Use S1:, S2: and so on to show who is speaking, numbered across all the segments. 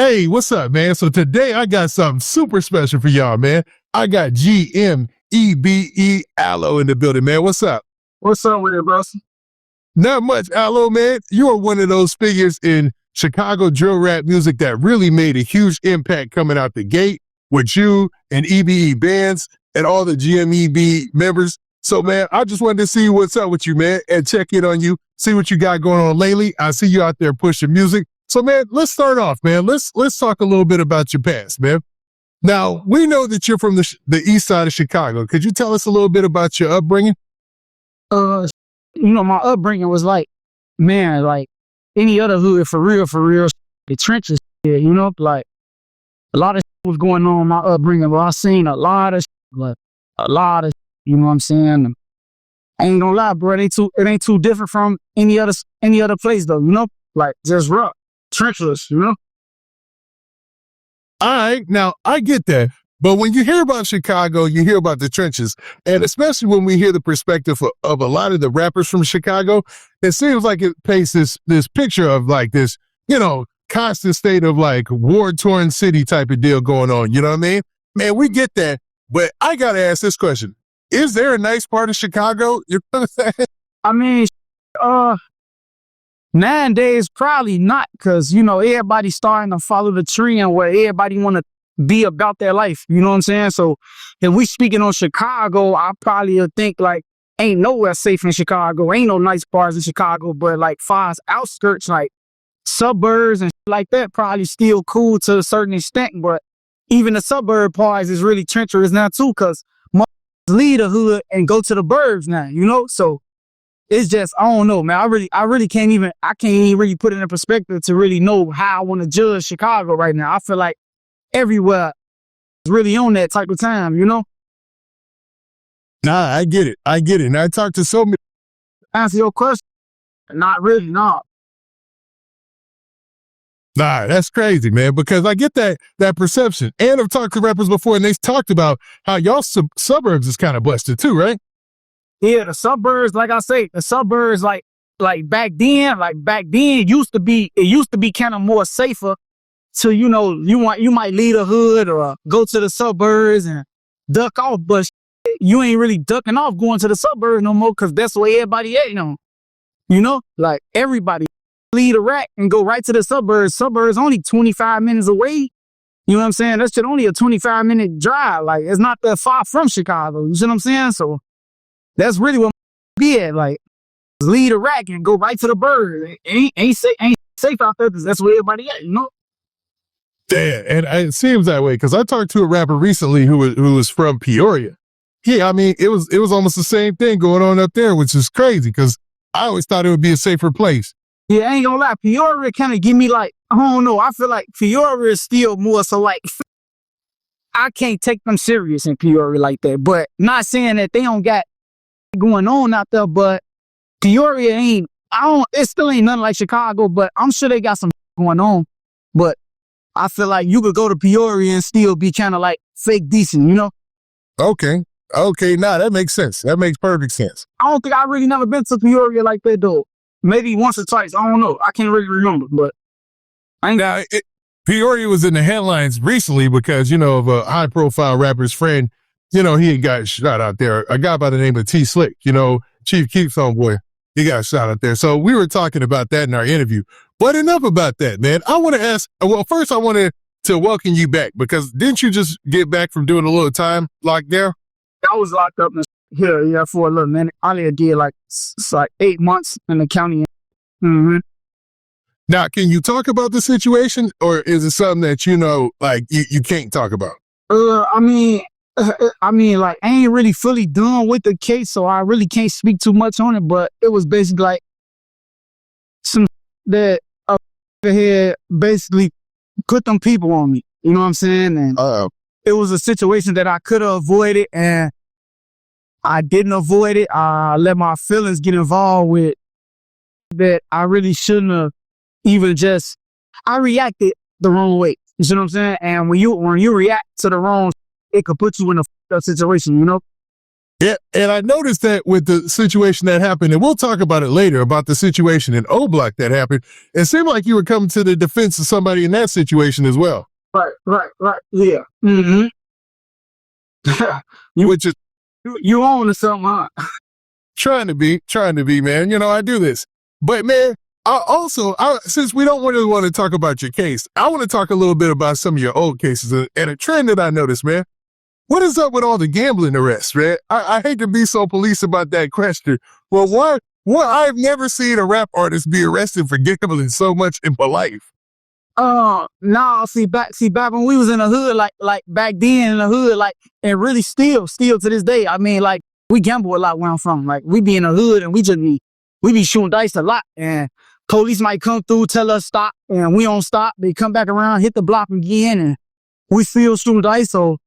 S1: Hey, what's up, man? So today I got something super special for y'all, man. I got GMEBE Allo in the building, man. What's up?
S2: What's up with it, bro?
S1: Not much, Allo, man. You are one of those figures in Chicago drill rap music that really made a huge impact coming out the gate with you and EBE Bandz and all the GMEB members. So, man, I just wanted to see what's up with you, man, and check in on you, see what you got going on lately. I see you out there pushing music. So, man, let's start off, man. Let's talk a little bit about your past, man. Now, we know that you're from the east side of Chicago. Could you tell us a little bit about your upbringing?
S2: My upbringing was like any other hood, for real, the trenches, like a lot of was going on in my upbringing, but I seen a lot of, you know what I'm saying? And I ain't gonna lie, bro, it ain't too different from any other place though, like just rough. Trenchless,
S1: All right, now I get that. But when you hear about Chicago, you hear about the trenches. And especially when we hear the perspective of a lot of the rappers from Chicago, it seems like it paints this picture of like this, constant state of like war-torn city type of deal going on. You know what I mean? Man, we get that. But I got to ask this question. Is there a nice part of Chicago? You know what I'm saying?
S2: I mean, nowadays, probably not, because, everybody's starting to follow the trend where everybody want to be about their life. You know what I'm saying? So if we speaking on Chicago, I probably think like ain't nowhere safe in Chicago. Ain't no nice bars in Chicago, but like far as outskirts, like suburbs and like that, probably still cool to a certain extent. But even the suburb parts is really treacherous now too, because leave the hood and go to the burbs now, So it's just, I don't know, man. I can't even really put it in perspective to really know how I want to judge Chicago right now. I feel like everywhere is really on that type of time,
S1: Nah, I get it. And I talked to so many.
S2: Answer your question? Not really, no.
S1: Nah, that's crazy, man, because I get that perception. And I've talked to rappers before, and they talked about how y'all suburbs is kind of busted too, right?
S2: Yeah, the suburbs, like I say, the suburbs, like back then, it used to be kind of more safer. So, you might leave the hood or go to the suburbs and duck off, but you ain't really ducking off going to the suburbs no more, because that's where everybody at, like everybody leave the rack and go right to the suburbs. Suburbs only 25 minutes away. You know what I'm saying? That's just only a 25-minute drive. Like, it's not that far from Chicago. You see what I'm saying? So that's really what be at. Like, leave the rack and go right to the bird. Ain't safe out there, because that's where everybody at,
S1: Damn, and it seems that way, because I talked to a rapper recently who was from Peoria. Yeah, I mean, it was almost the same thing going on up there, which is crazy, because I always thought it would be a safer place.
S2: Yeah, I ain't gonna lie. Peoria kind of give me like, I don't know. I feel like Peoria is still more so like, I can't take them serious in Peoria like that. But not saying that they don't got going on out there, but Peoria it still ain't nothing like Chicago, but I'm sure they got some going on. But I feel like you could go to Peoria and still be kind of like fake decent,
S1: Okay, nah, that makes sense. That makes perfect sense.
S2: I don't think I really never been to Peoria like that though. Maybe once or twice. I don't know. I can't really remember, but
S1: Peoria was in the headlines recently because, of a high-profile rapper's friend. He had got shot out there. A guy by the name of T Slick, Chief Keef's homeboy. He got shot out there. So we were talking about that in our interview. But enough about that, man. I want to ask, well, first I wanted to welcome you back, because didn't you just get back from doing a little time locked there?
S2: I was locked up here, for a little minute. I only did like 8 months in the county. Mm-hmm.
S1: Now, can you talk about the situation, or is it something that you can't talk about?
S2: I mean, like, I ain't really fully done with the case, so I really can't speak too much on it. But it was basically like some that had basically put them people on me. You know what I'm saying? And it was a situation that I could have avoided, and I didn't avoid it. I let my feelings get involved with that. I really shouldn't have even I reacted the wrong way. You see what I'm saying? And when you react to the wrong, it could put you in a situation,
S1: Yeah, and I noticed that with the situation that happened, and we'll talk about it later, about the situation in O Block that happened. It seemed like you were coming to the defense of somebody in that situation as well.
S2: Right. Yeah. Mm-hmm.
S1: Which is
S2: You own to something, huh?
S1: trying to be, man. You know, I do this. But man, since we don't really want to talk about your case, I want to talk a little bit about some of your old cases and a trend that I noticed, man. What is up with all the gambling arrests, man? I hate to be so police about that question. Well, what? I've never seen a rap artist be arrested for gambling so much in my life.
S2: No, see back when we was in the hood, like back then in the hood, like, and really still to this day. I mean, like, we gamble a lot where I'm from. Like, we be in the hood and we be shooting dice a lot, and police might come through, tell us stop, and we don't stop. They come back around, hit the block again, and we still shooting dice. So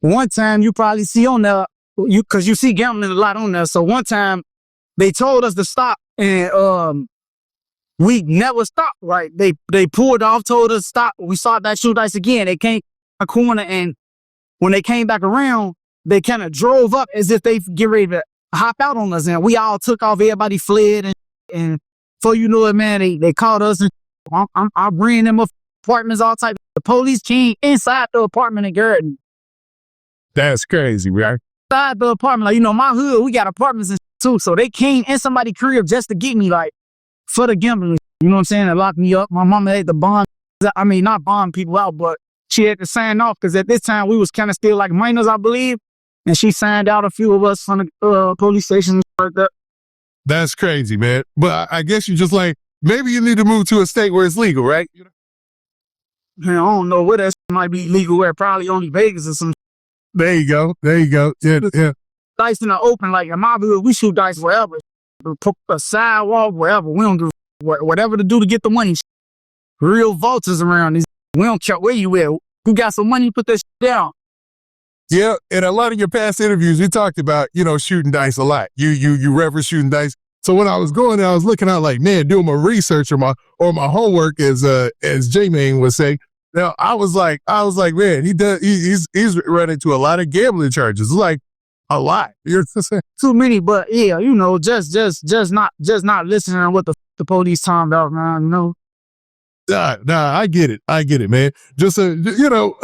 S2: one time you probably see on there, cause you see gambling a lot on there. So one time they told us to stop, and we never stopped, right? They pulled off, told us to stop. We saw that shoot dice again. They came a corner, and when they came back around, they kind of drove up as if they get ready to hop out on us, and we all took off. Everybody fled, and before you know it, man, they caught us. And I'm bringing them up apartments, all type. The police came inside the apartment in Garden.
S1: That's crazy, right?
S2: Inside the apartment, like, you know, my hood, we got apartments and too. So they came in somebody's crib just to get me, like, for the gambling. You know what I'm saying? They locked me up. My mama had to bond. I mean, not bond people out, but she had to sign off because at this time we was kind of still like minors, I believe. And she signed out a few of us from the police station like that.
S1: That's crazy, man. But I guess you just like, maybe you need to move to a state where it's legal, right?
S2: Man, I don't know where that might be legal, where probably only Vegas or some.
S1: There you go. Yeah.
S2: Dice in the open, like in my hood, we shoot dice wherever. Put a sidewalk, wherever. We don't do whatever to do to get the money. Real vultures around these. We don't care where you at. You got some money, put that shit down.
S1: Yeah, in a lot of your past interviews, you talked about, you know, shooting dice a lot. You reference shooting dice. So when I was going there, I was looking out like, man, doing my research or my homework, as J-Main would say. Now I was like, man, he's run into a lot of gambling charges, like a lot. You're saying
S2: too many, but yeah, you know, just not listening to what the police talking about, man. You know.
S1: Nah, I get it, man. Just you know,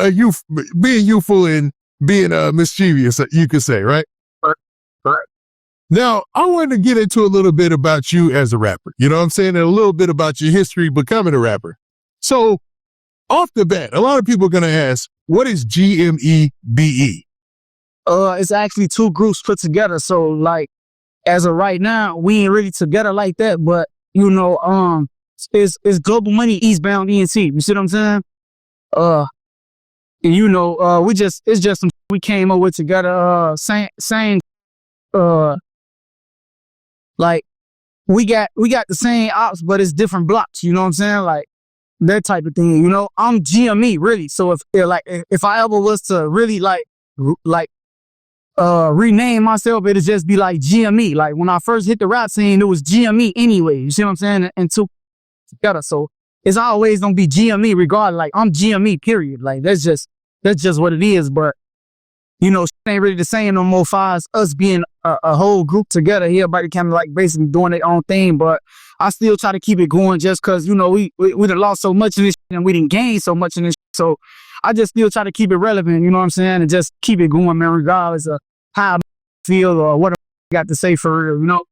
S1: being youthful and being mischievous, you could say, right?
S2: Right.
S1: Now, I wanted to get into a little bit about you as a rapper. You know what I'm saying? And a little bit about your history becoming a rapper. So, off the bat, a lot of people are going to ask, what is GMEBE?
S2: It's actually two groups put together. So, like, as of right now, we ain't really together like that. But, you know, it's Global Money, Eastbound ENT. You see what I'm saying? And, you know, it's just some we came up with together. Same, like, we got the same ops, but it's different blocks. You know what I'm saying? Like, that type of thing. You know, I'm GME really. So if I ever was to really rename myself, it'd just be like GME. Like, when I first hit the rap scene, it was GME anyway. You see what I'm saying? And two together. So it's always gonna be GME regardless. Like, I'm GME, period. Like, that's just what it is. But, you know, ain't really the same no more far as us being a whole group together here. Everybody kind of like basically doing their own thing. But I still try to keep it going just because, you know, we done lost so much in this and we didn't gain so much in this. So I just still try to keep it relevant, you know what I'm saying? And just keep it going, man, regardless of how I feel or what I got to say for real, you know?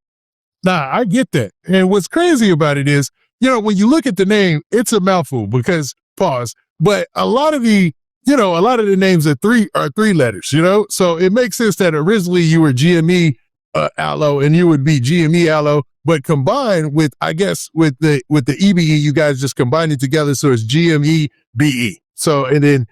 S1: Nah, I get that. And what's crazy about it is, you know, when you look at the name, it's a mouthful because, pause, but a lot of the names are three letters, you know? So it makes sense that originally you were GME Allo and you would be GME Allo, but combined with, I guess, with the EBE, you guys just combined it together. So it's GMEBE. So, and then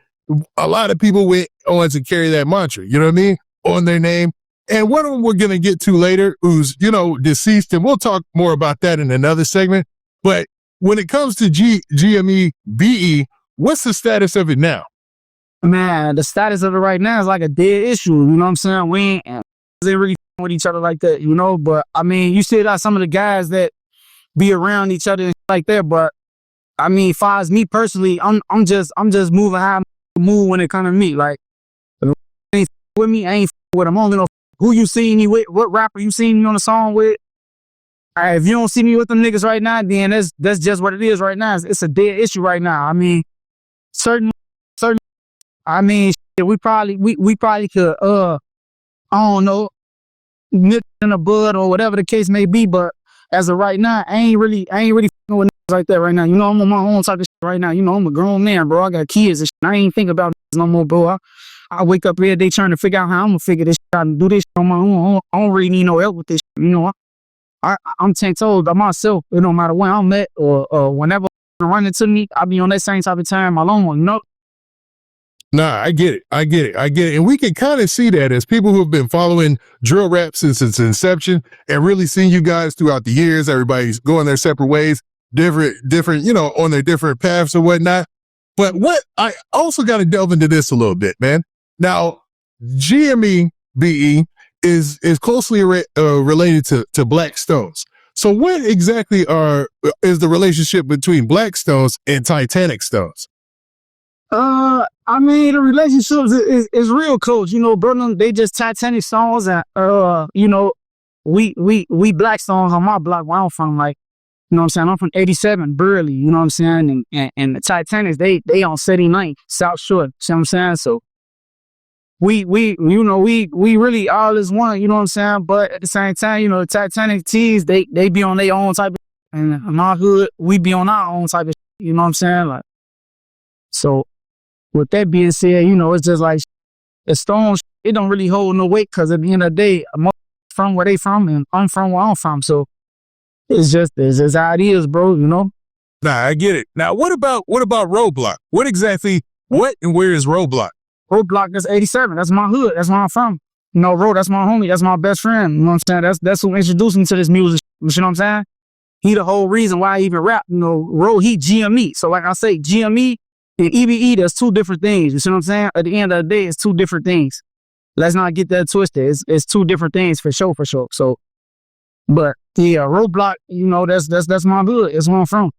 S1: a lot of people went on to carry that mantra, you know what I mean? On their name. And one of them we're going to get to later, who's, you know, deceased. And we'll talk more about that in another segment. But when it comes to GMEBE, what's the status of it now?
S2: Man, the status of it right now is like a dead issue. You know what I'm saying? We ain't really with each other like that, you know? But I mean, you see that some of the guys that be around each other like that. But I mean, far as me personally, I'm just moving how I move when it comes to me. Like, if ain't with me, I ain't with them. Only no who you seen me with, what rapper you seen me on the song with. All right, if you don't see me with them niggas right now, then that's just what it is right now. It's a dead issue right now. I mean, certain, I mean, shit, we probably could, I don't know, nip in the bud or whatever the case may be. But as of right now, I ain't really fucking with niggas like that right now. You know, I'm on my own type of shit right now. You know, I'm a grown man, bro. I got kids and shit. I ain't think about this no more, bro. I wake up every day trying to figure out how I'm gonna figure this shit out and do this shit on my own. I don't really need no help with this shit, you know. I'm 10 told by myself. It don't matter when I'm at or whenever run into me, I'll be on that same type of time alone. You know?
S1: Nah, I get it. And we can kind of see that as people who have been following drill rap since its inception and really seeing you guys throughout the years. Everybody's going their separate ways, different, you know, on their different paths or whatnot. But what I also got to delve into this a little bit, man. Now, GMEBE is closely related to Black Stones. So what exactly is the relationship between Black Stones and Titanic Stones?
S2: I mean, the relationship is real close. You know, bro, they just Titanic songs and, you know, we Black Stones on my block where I'm from, like, you know what I'm saying? I'm from 87, Burley, you know what I'm saying? And the Titanics, they on 79th, South Shore, you know what I'm saying? So, we really all is one, you know what I'm saying? But at the same time, you know, the Titanic tees, they be on their own type of, and in my hood, we be on our own type of, you know what I'm saying? Like, so with that being said, you know, it's just like the Stones, it don't really hold no weight because at the end of the day, I'm from where they from and I'm from where I'm from. So it's just how it is, bro, you know?
S1: Nah, I get it. Now, what about Roadblock? What and where is Roadblock?
S2: Roadblock is 87. That's my hood. That's where I'm from. You know, Ro, that's my homie. That's my best friend. You know what I'm saying? That's who introduced me to this music. You know what I'm saying? He the whole reason why I even rap. You know, Ro, he GME. So like I say, GME and EBE, that's two different things. You see what I'm saying? At the end of the day, it's two different things. Let's not get that twisted. It's two different things for sure. So, but yeah, Roadblock, you know, that's my hood. It's where I'm from.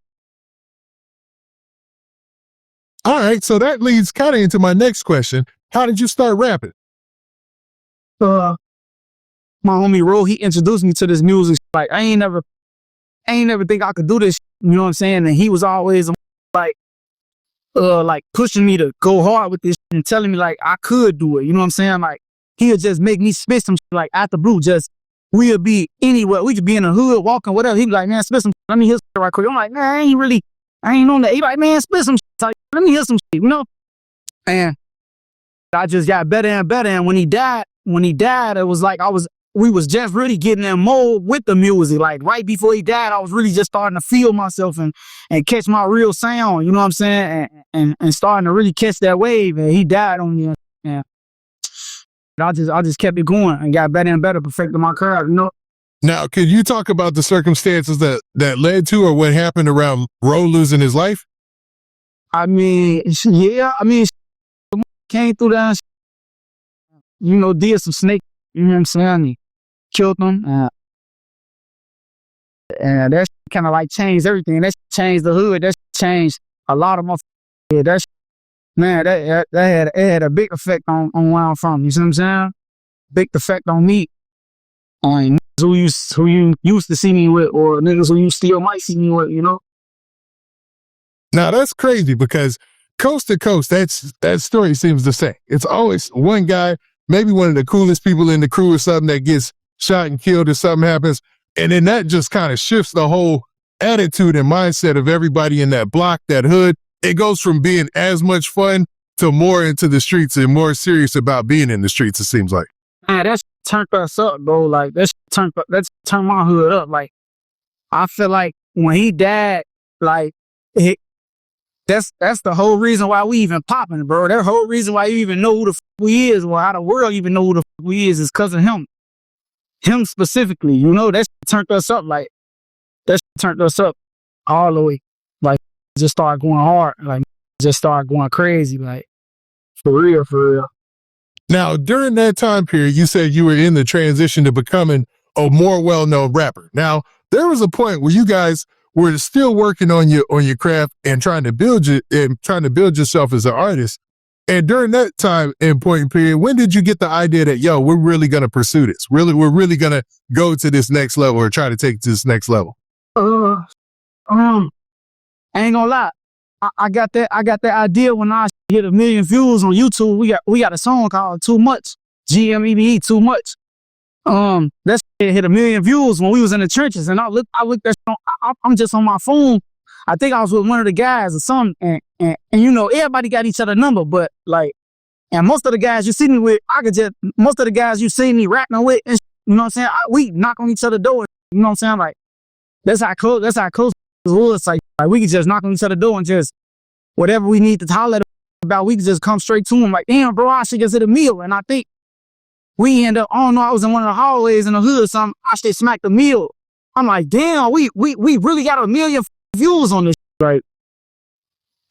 S1: All right, so that leads kind of into my next question. How did you start rapping?
S2: My homie Ro, he introduced me to this music. Like I ain't never think I could do this. You know what I'm saying? And he was always like pushing me to go hard with this and telling me like I could do it. You know what I'm saying? Like he'll just make me spit some shit, like out the blue. Just we'll be anywhere. We could be in the hood walking, whatever. He'd be like, man, spit some shit. Let me hear some shit right quick. I'm like, man, I ain't on that. He like, man, spit some shit. Let me hear some shit, you know? And I just got better and better. And when he died, it was like we was just really getting in mold with the music. Like right before he died, I was really just starting to feel myself and catch my real sound, you know what I'm saying? And starting to really catch that wave. And he died on me. Yeah. I just kept it going and got better and better, perfecting my craft, you know?
S1: Now, could you talk about the circumstances that led to or what happened around Ro losing his life?
S2: I mean, yeah, came through that, you know, did some snake, you know what I'm saying? He killed them. And that kind of like changed everything. That changed the hood. That changed a lot of my, yeah, that had a big effect on where I'm from. You see what I'm saying? Big effect on me. On niggas who you used to see me with or niggas who you still might see me with, you know?
S1: Now, that's crazy because coast to coast, that story seems the same. It's always one guy, maybe one of the coolest people in the crew or something that gets shot and killed or something happens. And then that just kind of shifts the whole attitude and mindset of everybody in that block, that hood. It goes from being as much fun to more into the streets and more serious about being in the streets, it seems like.
S2: Man, that's turned us up, bro. Like, that's turned my hood up. Like, I feel like when he died, like, that's the whole reason why we even popping, bro. That whole reason why you even know who the fuck we is, or how the world even know who the fuck we is because of him. Him specifically, you know, that turned us up. Like, that turned us up all the way. Like, just started going hard. Like, just started going crazy. Like, for real.
S1: Now, during that time period, you said you were in the transition to becoming a more well-known rapper. Now, there was a point where you guys were still working on your craft and trying to build yourself as an artist. And during that time and point period, when did you get the idea that, yo, we're really going to pursue this? We're really going to go to this next level or try to take it to this next level?
S2: I ain't gonna lie. I got that idea when I hit 1 million views on YouTube. We got a song called Too Much. GMEBE Too Much. That shit hit 1 million views when we was in the trenches, and I looked at I'm just on my phone. I think I was with one of the guys or something, and you know, everybody got each other number, but like, and most of the guys you see me with, most of the guys you see me rapping with, and you know what I'm saying, we knock on each other's door, you know what I'm saying, like, that's how close it was, like we could just knock on each other's door and just, whatever we need to holler about, we could just come straight to them, like, damn, bro, I should just hit a meal, and I think we end up, I don't know, I was in one of the hallways in the hood or something, I should smack the meal. I'm like, damn, we really got 1 million views on this shit, right?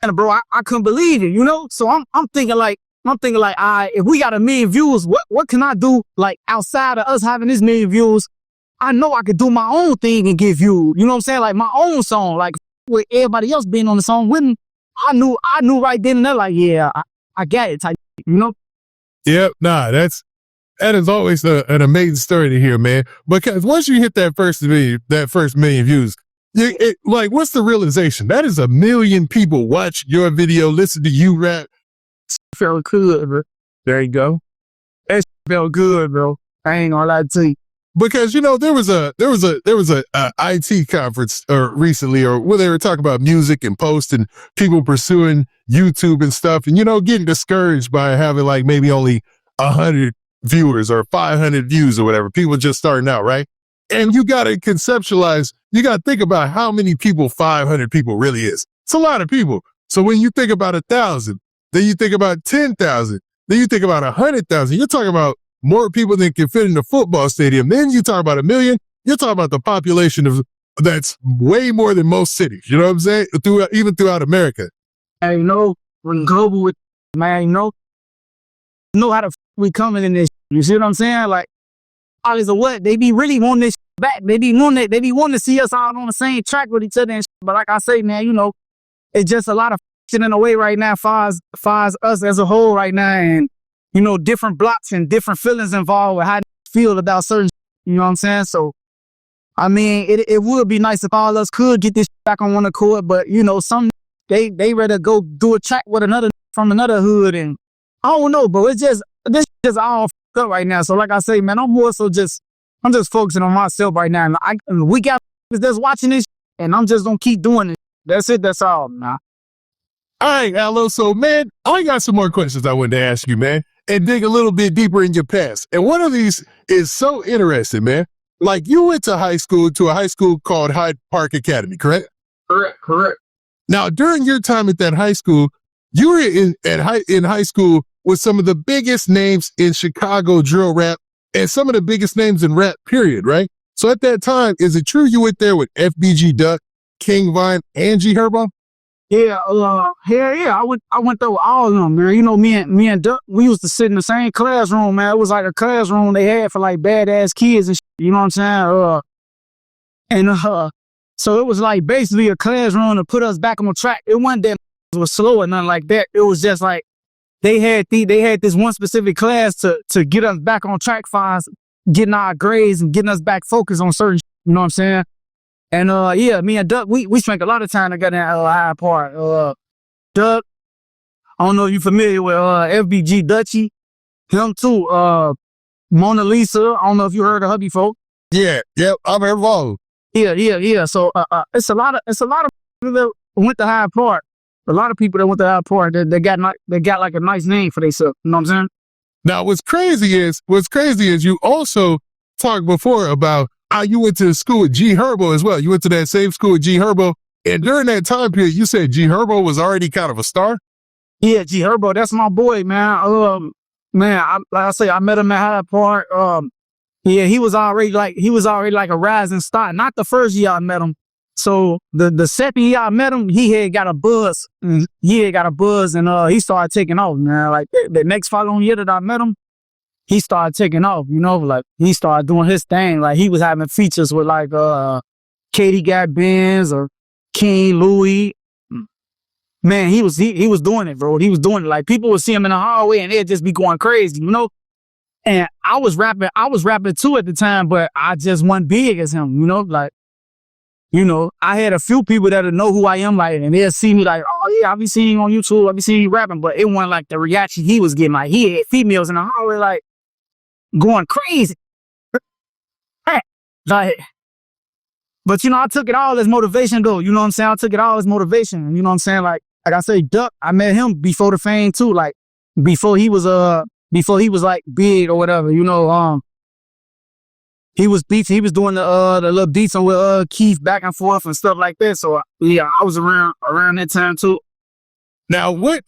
S2: And bro, I couldn't believe it, you know? So I'm thinking like, all right, if we got 1 million views, what can I do like outside of us having this 1 million views? I know I could do my own thing and get viewed. You know what I'm saying? Like my own song, like with everybody else being on the song with me. I knew right then and there, like, yeah, I got it type, you know?
S1: Yep, nah, that is always an amazing story to hear, man. Because once you hit that first million views, like, what's the realization? That is 1 million people watch your video, listen to you rap.
S2: Felt good, bro. There you go. That felt good, bro. I ain't gonna lie to you.
S1: Because, you know, there was a IT conference recently, or where they were talking about music and posts and people pursuing YouTube and stuff, and, you know, getting discouraged by having like maybe only 100 viewers or 500 views or whatever. People just starting out, right? And you got to conceptualize, you got to think about how many people 500 people really is. It's a lot of people. So when you think about 1,000, then you think about 10,000, then you think about 100,000, you're talking about more people than can fit in the football stadium. Then you talk about 1 million, you're talking about the population that's way more than most cities. You know what I'm saying? Even throughout America.
S2: I know, we're global with, man, you know how we coming in this. You see what I'm saying? Like, always a what? They be really wanting this back. They be wanting to see us all on the same track with each other and shit. But like I say, man, you know, it's just a lot of shit in the way right now far as us as a whole right now, and you know, different blocks and different feelings involved with how they feel about certain shit, you know what I'm saying? So I mean, it would be nice if all of us could get this back on one accord, but you know, some they rather go do a track with another from another hood, and I don't know, but this is all f***ed up right now. So like I say, man, I'm just focusing on myself right now. And we got that's watching this, and I'm just gonna keep doing it. That's it. That's all, man.
S1: All right, Allo. So, man, I got some more questions I wanted to ask you, man, and dig a little bit deeper in your past. And one of these is so interesting, man. Like, you went to a high school called Hyde Park Academy, correct?
S2: Correct.
S1: Now, during your time at that high school, you were in high school with some of the biggest names in Chicago drill rap and some of the biggest names in rap, period, right? So at that time, is it true you went there with FBG Duck, King Vine, and Herbo?
S2: Yeah, hell yeah. I went there with all of them, man. You know, me and Duck, we used to sit in the same classroom, man. It was like a classroom they had for like badass kids and shit, you know what I'm saying? So it was like basically a classroom to put us back on the track. It wasn't that it was slow or nothing like that. It was just like they had this one specific class to get us back on track for getting our grades and getting us back focused on certain shit, you know what I'm saying? And yeah, me and Duck, we spent a lot of time together in Hyde Park. Duck, I don't know if you're familiar with FBG Dutchy, him too. Mona Lisa, I don't know if you heard of her before.
S1: Yeah, I'm involved.
S2: Yeah. So it's a lot of people that went to Hyde Park. A lot of people that went to Hyde Park they got like a nice name for themselves. You know what I'm saying?
S1: Now, what's crazy is you also talked before about how you went to school with Herbo as well. You went to that same school with Herbo, and during that time period, you said Herbo was already kind of a star.
S2: Yeah, Herbo, that's my boy, man. Like I say, I met him at Hyde Park. Yeah, he was already like a rising star. Not the first year I met him. So the second year I met him, he had got a buzz. And he started taking off, man. Like the next following year that I met him, he started taking off, you know, like he started doing his thing. Like he was having features with like Katie got Bandz or King Louis. man, he was doing it, bro. He was doing it. Like people would see him in the hallway and they'd just be going crazy, you know? And I was rapping too at the time, but I just wasn't big as him, you know? Like, you know, I had a few people that'll know who I am, like, and they'll see me like, oh yeah, I be seeing you on YouTube, I be seeing you rapping, but it wasn't like the reaction he was getting. Like, he had females in the hallway, like, going crazy. Like, but you know, I took it all as motivation though, you know what I'm saying? I took it all as motivation, you know what I'm saying? Like I say, Duck, I met him before the fame too, like, before he was like big or whatever, you know, he was doing the little beats on with Keith back and forth and stuff like that. So yeah, I was around that time too.
S1: Now, what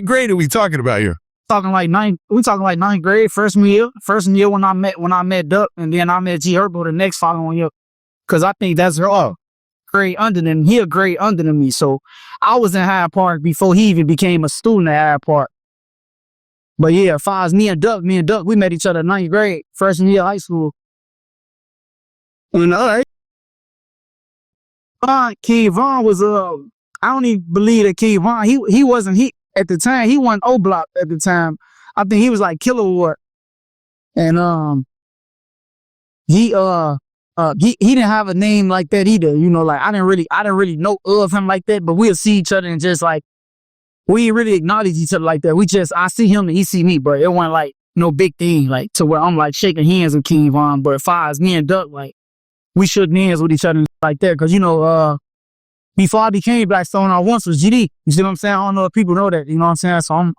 S1: grade are we talking about here?
S2: We talking like ninth grade, freshman year when I met Duck, and then I met G Herbo the next following year. Cause I think that's her grade under them. He a grade under than me. So I was in Hyde Park before he even became a student at Hyde Park. But yeah, as far as me and Duck, we met each other in ninth grade, freshman year of high school. And King Von was I don't even believe that King Von, he wasn't at the time, he wasn't O Block at the time. I think he was like Kilowatt. And he didn't have a name like that either, you know, like I didn't really know of him like that, but we'll see each other and just like we didn't really acknowledge each other like that. I see him and he see me, but it wasn't like no big thing, like to where I'm like shaking hands with King Von. But as far as me and Duck, like we shook hands with each other like that, cause you know, before I became Black Stone, I once was GD. You see what I'm saying? I don't know if people know that. You know what I'm saying? So I'm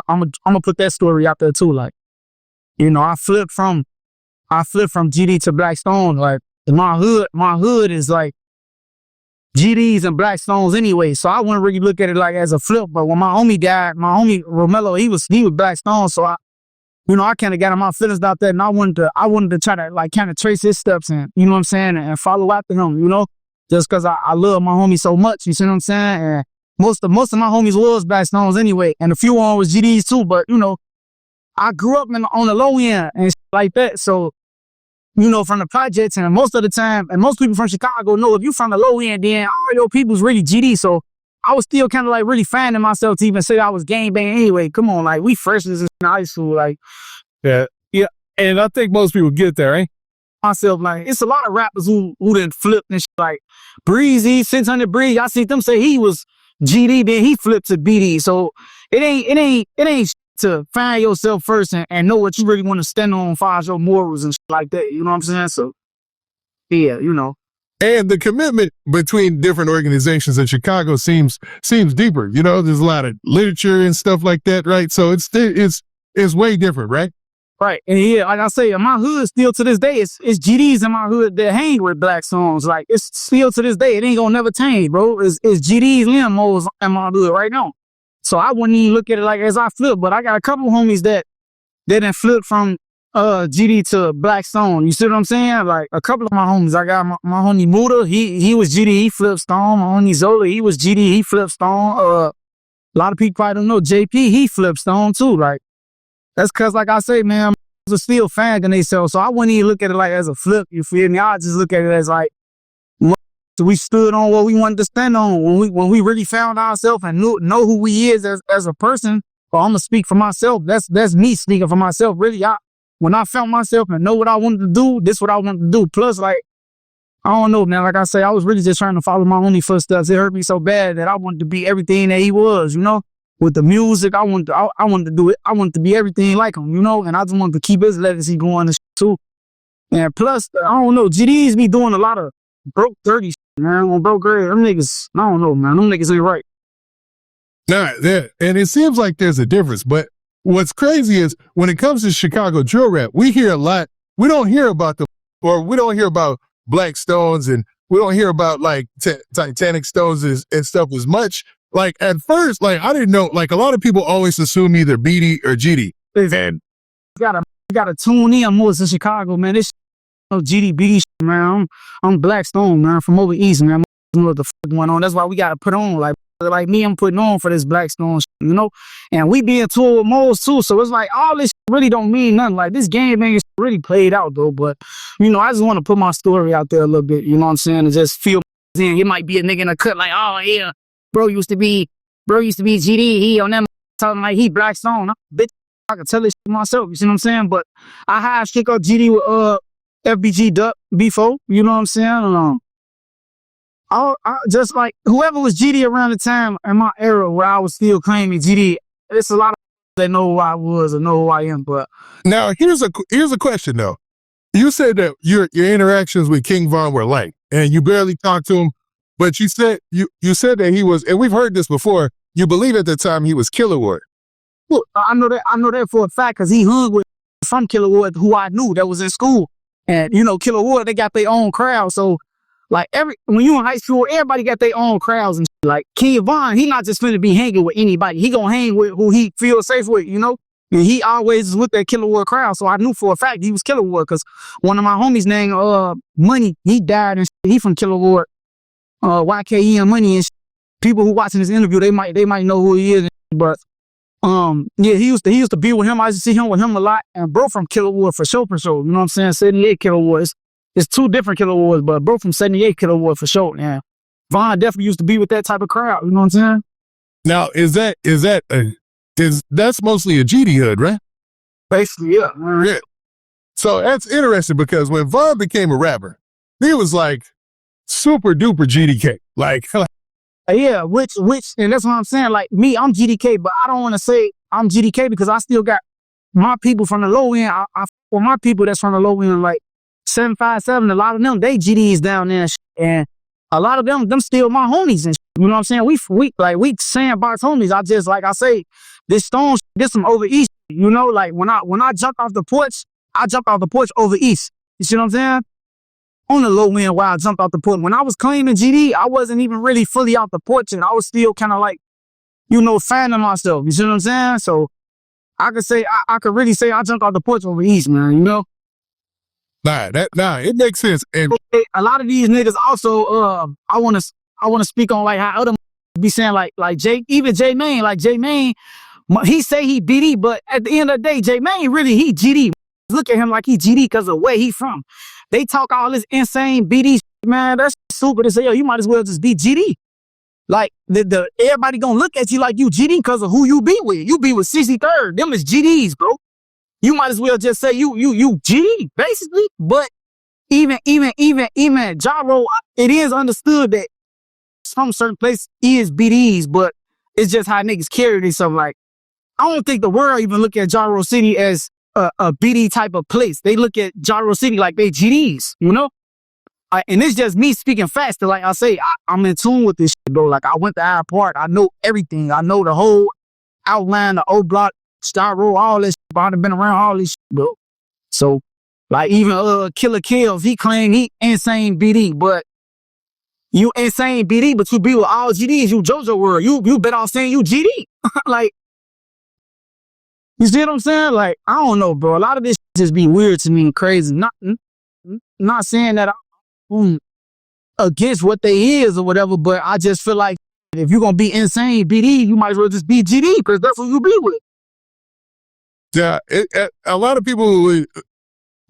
S2: gonna put that story out there too. Like, you know, I flipped from GD to Black Stone. Like my hood is like GDs and Black Stones anyway. So I wouldn't really look at it like as a flip. But when my homie died, my homie Romello, he was Black Stone. So I kind of got in my feelings out there, and I wanted to try to like kind of trace his steps and, you know what I'm saying, and follow after him, you know, just because I love my homie so much, you see what I'm saying? And most of my homies was Black Stones anyway, and a few of them was GDs too, but, you know, I grew up on the low end and like that, so, you know, from the projects, and most of the time, and most people from Chicago know if you from the low end, then all your people's really GD, so I was still kind of like really finding myself to even say I was gang bang anyway. Come on, like we freshmen in high school, like
S1: yeah, and I think most people get there, eh?
S2: Myself, like it's a lot of rappers who didn't flip and shit, like Breezy, 600 Breeze. I see them say he was GD, then he flipped to BD. So it ain't to find yourself first and know what you really want to stand on, find your morals and shit like that. You know what I'm saying? So yeah, you know.
S1: And the commitment between different organizations in Chicago seems deeper. You know, there's a lot of literature and stuff like that, right? So it's way different, right?
S2: Right. And yeah, like I say, in my hood still to this day, it's GDs in my hood that hang with Black Songs. Like it's still to this day, it ain't gonna never change, bro. It's GDs limos in my hood right now. So I wouldn't even look at it like as I flip, but I got a couple homies that didn't flip from GD to Black Stone. You see what I'm saying? Like a couple of my homies. I got my homie Muda, he was GD, he flipped Stone. My homie Zola, he was GD, he flipped Stone. A lot of people probably don't know JP, he flipped Stone too. Like that's cause like I say, man, I was still finding themselves. So I wouldn't even look at it like as a flip, you feel me? I just look at it as like we stood on what we wanted to stand on. When we really found ourselves and know who we is as a person. Or I'm gonna speak for myself. That's me speaking for myself. Really, when I found myself and know what I wanted to do, this is what I wanted to do. Plus, like, I don't know, man. Like I say, I was really just trying to follow my homie footsteps. It hurt me so bad that I wanted to be everything that he was, you know? With the music, I wanted to do it. I wanted to be everything like him, you know? And I just wanted to keep his legacy going and shit too. And plus, I don't know, GDs be doing a lot of broke, dirty shit, man. On broke grade, them niggas, I don't know, man. Them niggas ain't right.
S1: Nah, and it seems like there's a difference, but what's crazy is when it comes to Chicago drill rap, we hear a lot. We don't hear about we don't hear about Black Stones, and we don't hear about like Titanic Stones and stuff as much. Like at first, like I didn't know. Like a lot of people always assume either BD or GD. And
S2: you gotta tune in more to Chicago, man. This GD BD shit, man. I'm Black Stone, man, from over east, man. I don't know what the fuck going on. That's why we gotta put on like me, I'm putting on for this Black Stone shit, you know? And we being toured with Moles too, so it's like all this shit really don't mean nothing. Like this game ain't really played out though, but you know, I just want to put my story out there a little bit, you know what I'm saying? And just feel in. It might be a nigga in a cut like, oh yeah, bro used to be bro used to be GD. He on them talking like he Black Stone. Bitch, I can tell this shit myself. You see what I'm saying? But I had shit up GD with FBG Duck before. You know what I'm saying? I just like whoever was GD around the time in my era where I was still claiming GD. It's a lot of that know who I was or know who I am. But
S1: now here's a question though. You said that your interactions with King Von were light, and you barely talked to him. But you said that he was, and we've heard this before. You believe at the time he was Killer Ward.
S2: Look, I know that for a fact because he hung with some Killer Ward who I knew that was in school, and you know Killer Ward they got their own crowd. So like when you in high school, everybody got their own crowds and shit. Like King Von, he not just finna be hanging with anybody. He gonna hang with who he feels safe with, you know. And he always is with that Killer Ward crowd. So I knew for a fact he was Killer Ward because one of my homies named Money, he died and shit. He from Killer Ward. YKE and Money and shit. People who watching this interview, they might know who he is. But yeah, he used to be with him. I used to see him with him a lot. And bro from Killer Ward for sure. You know what I'm saying? 78 Killer Ward. It's two different Killer Wards, but bro from 78 Killer Ward for sure. Yeah, Von definitely used to be with that type of crowd. You know what I'm saying?
S1: Now that's mostly a GD hood, right?
S2: Basically, yeah.
S1: Yeah. So that's interesting because when Von became a rapper, he was like super duper GDK. Like
S2: yeah, which, and that's what I'm saying. Like me, I'm GDK, but I don't want to say I'm GDK because I still got my people from the low end. Or my people that's from the low end, like 757. A lot of them, they GDs down there, and a lot of them still my homies and shit. You know what I'm saying? We sandbox homies. I just like I say, this stone, this some over east. You know, like when I jumped off the porch, I jumped off the porch over east. You see what I'm saying? On the low end, while I jumped off the porch. When I was claiming GD, I wasn't even really fully out the porch, and I was still kind of like, you know, fanning myself. You see what I'm saying? So I could say I could really say I jumped off the porch over east, man. You know?
S1: It makes sense. And
S2: a lot of these niggas also, I want to speak on like how other be saying like J Mane, like J Mane, he say he BD, but at the end of the day, J Mane really he GD. Look at him like he GD because of where he from. They talk all this insane BD, man. That's stupid to say. Yo, you might as well just be GD. Like everybody gonna look at you like you GD because of who you be with. You be with 63rd. Them is GDs, bro. You might as well just say you GD, basically. But even Jaro, it is understood that some certain place is BDs, but it's just how niggas carry themselves. Like, I don't think the world even look at Jaro City as a BD type of place. They look at Jaro City like they GDs, you know? And it's just me speaking faster. Like I say, I'm in tune with this shit, bro. Like, I went to our part. I know everything. I know the whole outline, the O Block, Styro, all this shit. I've been around all this shit, bro. So, like, even Killer Kills, he claimed he insane BD, but you insane BD, but you be with all GDs, you JoJo world. You bet on saying you GD. Like, you see what I'm saying? Like, I don't know, bro. A lot of this just be weird to me and crazy. Not saying that I'm against what they is or whatever, but I just feel like if you're going to be insane BD, you might as well just be GD because that's who you be with.
S1: Yeah, a lot of people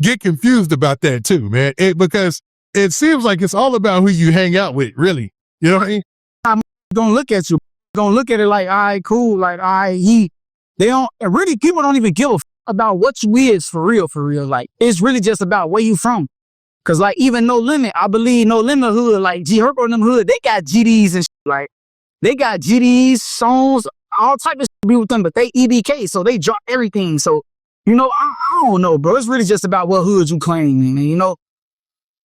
S1: get confused about that too, man. Because it seems like it's all about who you hang out with, really. You know what I mean?
S2: I'm gonna look at you. Gonna look at it like, all right, cool. Like, all right, they don't really. People don't even give a about what you is for real. Like, it's really just about where you from. Cause like even No Limit, I believe No Limit hood, like G Herbo and them hood, they got GDs and shit. Like they got GDs, songs, all type of shit be with them, but they EBK, so they drop everything. So, you know, I don't know, bro. It's really just about what hood you claim, man, you know?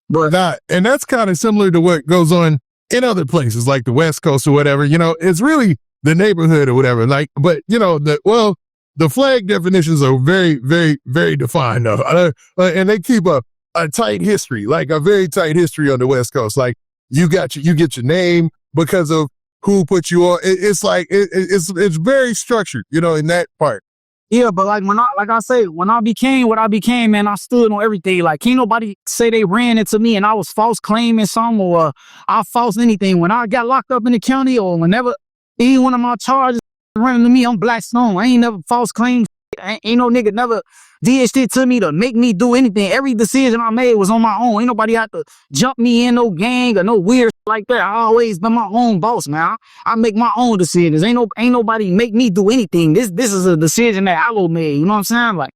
S2: But
S1: and that's kind of similar to what goes on in other places like the West Coast or whatever. You know, it's really the neighborhood or whatever. Like, but you know, the flag definitions are very, very, very defined though. And they keep a tight history, like a very tight history on the West Coast. Like you get your name because of who put you on. It's like, it's very structured, you know, in that part.
S2: Yeah, but like when I became what I became, man, I stood on everything. Like, can't nobody say they ran into me and I was false claiming something or I false anything. When I got locked up in the county or whenever any one of my charges ran into me, I'm Black Stone. I ain't never false claimed Ain't no nigga never did shit to me to make me do anything. Every decision I made was on my own. Ain't nobody had to jump me in no gang or no weird shit like that. I always been my own boss, man. I make my own decisions. Ain't nobody make me do anything. This is a decision that Allo made. You know what I'm saying? Like,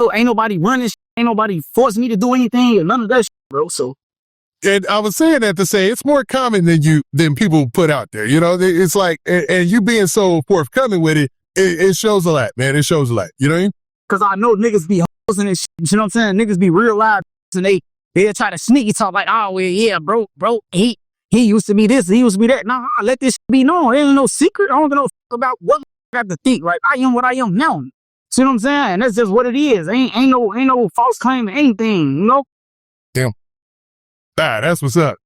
S2: so ain't nobody running shit. Ain't nobody forced me to do anything or none of that shit, bro. So.
S1: And I was saying that to say it's more common than people put out there. You know, it's like, and you being so forthcoming with it shows a lot, man. It shows a lot. You know what I mean?
S2: Cause I know niggas be hosting and shit. You know what I'm saying? Niggas be real live and they try to sneaky talk like, oh, well, yeah, bro, he used to be this, he used to be that. Nah, let this be known. It ain't no secret. I don't know about what I have to think. Right? I am what I am now. See what I'm saying? That's just what it is. Ain't no false claim or anything, you know?
S1: Damn. Nah, that's what's up.